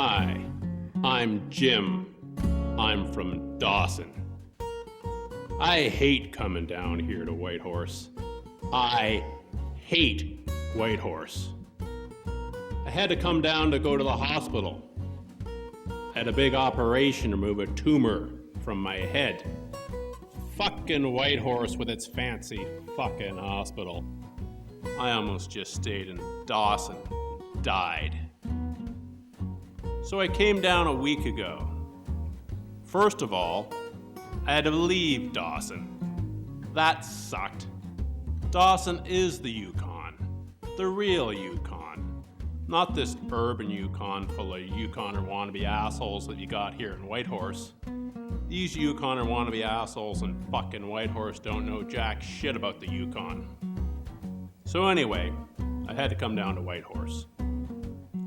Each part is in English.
Hi, I'm Jim. I'm from Dawson. I hate coming down here to Whitehorse. I hate Whitehorse. I had to come down to go to the hospital. I had a big operation to remove a tumor from my head. Fucking Whitehorse with its fancy fucking hospital. I almost just stayed in Dawson. Died. So I came down a week ago. First of all, I had to leave Dawson. That sucked. Dawson is the Yukon. The real Yukon. Not this urban Yukon full of Yukoner wannabe assholes that you got here in Whitehorse. These Yukoner wannabe assholes in fucking Whitehorse don't know jack shit about the Yukon. So anyway, I had to come down to Whitehorse.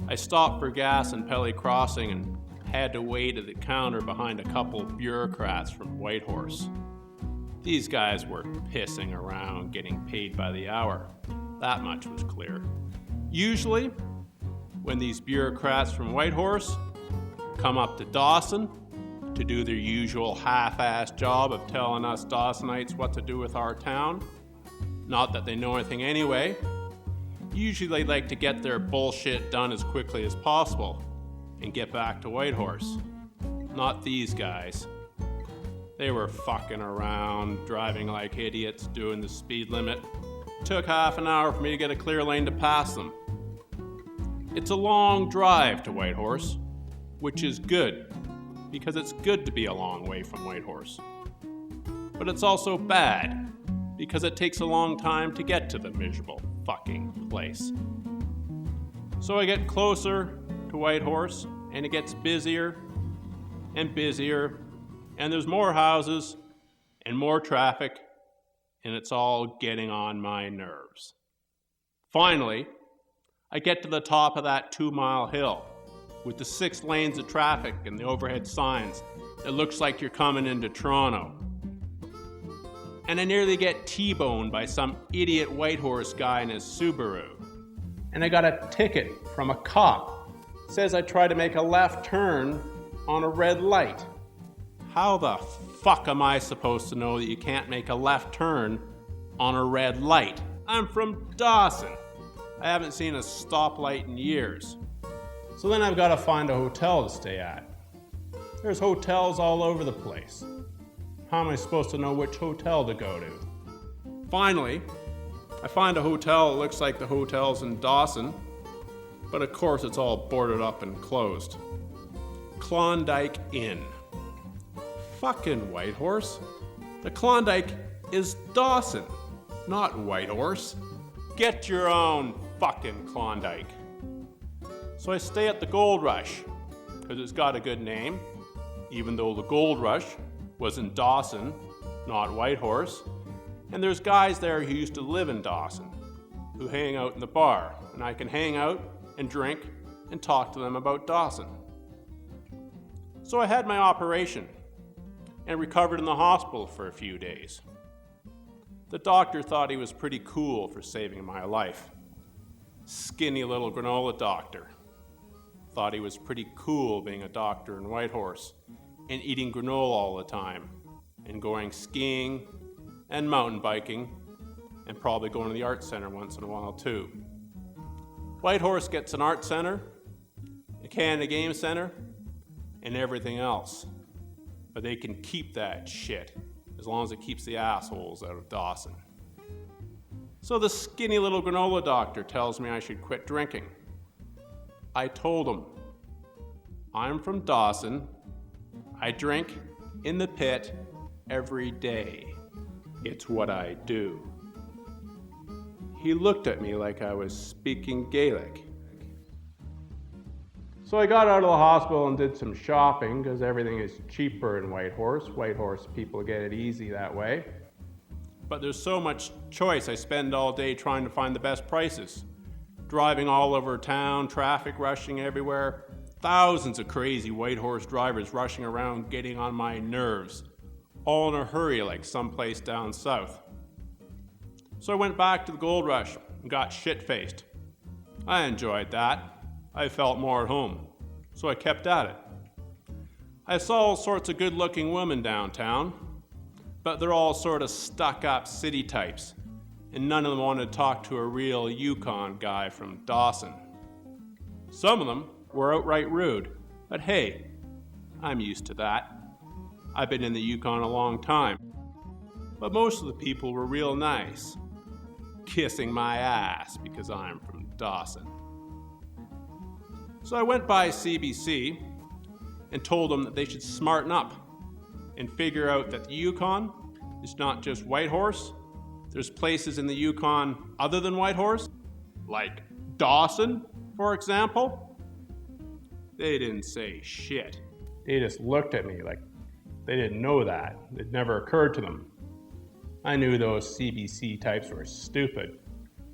I stopped for gas in Pelly Crossing and had to wait at the counter behind a couple bureaucrats from Whitehorse. These guys were pissing around, getting paid by the hour. That much was clear. Usually, when these bureaucrats from Whitehorse come up to Dawson to do their usual half-assed job of telling us Dawsonites what to do with our town, not that they know anything anyway, usually they like to get their bullshit done as quickly as possible and get back to Whitehorse. Not these guys. They were fucking around, driving like idiots, doing the speed limit. Took half an hour for me to get a clear lane to pass them. It's a long drive to Whitehorse, which is good, because it's good to be a long way from Whitehorse. But it's also bad, because it takes a long time to get to the miserable fucking place. So I get closer to Whitehorse, and it gets busier and busier, and there's more houses and more traffic, and it's all getting on my nerves. Finally, I get to the top of that 2-mile hill with the 6 lanes of traffic and the overhead signs. It looks like you're coming into Toronto. And I nearly get T-boned by some idiot Whitehorse guy in his Subaru. And I got a ticket from a cop. It says I tried to make a left turn on a red light. How the fuck am I supposed to know that you can't make a left turn on a red light? I'm from Dawson. I haven't seen a stoplight in years. So then I've got to find a hotel to stay at. There's hotels all over the place. How am I supposed to know which hotel to go to? Finally, I find a hotel that looks like the hotels in Dawson, but of course it's all boarded up and closed. Klondike Inn. Fucking Whitehorse. The Klondike is Dawson, not Whitehorse. Get your own fucking Klondike. So I stay at the Gold Rush, because it's got a good name, even though the Gold Rush was in Dawson, not Whitehorse. And there's guys there who used to live in Dawson, who hang out in the bar, and I can hang out and drink and talk to them about Dawson. So I had my operation and recovered in the hospital for a few days. The doctor thought he was pretty cool for saving my life. Skinny little granola doctor. Thought he was pretty cool being a doctor in Whitehorse and eating granola all the time and going skiing and mountain biking and probably going to the art center once in a while too. Whitehorse gets an art center, a Canada Game Center, and everything else. But they can keep that shit as long as it keeps the assholes out of Dawson. So the skinny little granola doctor tells me I should quit drinking. I told him, I'm from Dawson. I drink in the pit every day. It's what I do. He looked at me like I was speaking Gaelic. So I got out of the hospital and did some shopping because everything is cheaper in Whitehorse. Whitehorse people get it easy that way. But there's so much choice, I spend all day trying to find the best prices. Driving all over town, traffic rushing everywhere. Thousands of crazy Whitehorse drivers rushing around getting on my nerves. All in a hurry like someplace down south. So I went back to the Gold Rush and got shit-faced. I enjoyed that. I felt more at home. So I kept at it. I saw all sorts of good-looking women downtown, but they're all sort of stuck-up city types, and none of them wanted to talk to a real Yukon guy from Dawson. Some of them were outright rude, but hey, I'm used to that. I've been in the Yukon a long time. But most of the people were real nice, kissing my ass because I'm from Dawson. So I went by CBC and told them that they should smarten up and figure out that the Yukon is not just Whitehorse. There's places in the Yukon other than Whitehorse, like Dawson, for example. They didn't say shit. They just looked at me like they didn't know that. It never occurred to them. I knew those CBC types were stupid,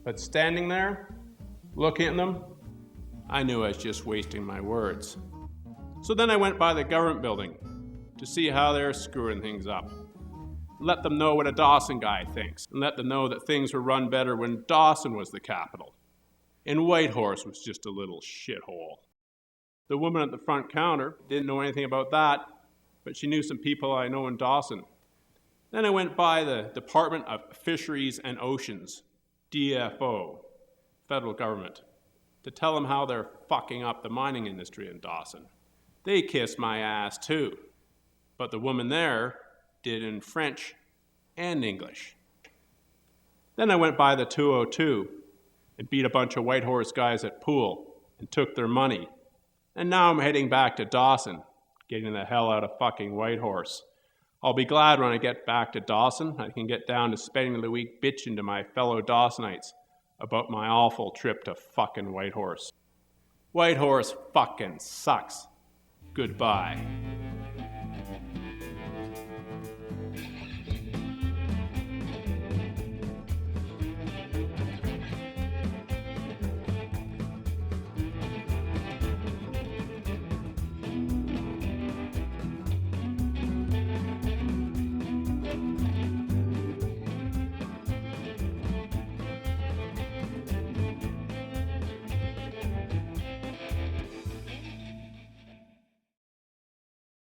but standing there, looking at them, I knew I was just wasting my words. So then I went by the government building to see how they're screwing things up. Let them know what a Dawson guy thinks, and let them know that things were run better when Dawson was the capital, and Whitehorse was just a little shithole. The woman at the front counter didn't know anything about that, but she knew some people I know in Dawson. Then I went by the Department of Fisheries and Oceans, DFO, federal government, to tell them how they're fucking up the mining industry in Dawson. They kissed my ass too, but the woman there did in French and English. Then I went by the 202 and beat a bunch of Whitehorse guys at pool and took their money. And now I'm heading back to Dawson, getting the hell out of fucking Whitehorse. I'll be glad when I get back to Dawson, I can get down to spending the week bitching to my fellow Dawsonites about my awful trip to fucking Whitehorse. Whitehorse fucking sucks. Goodbye.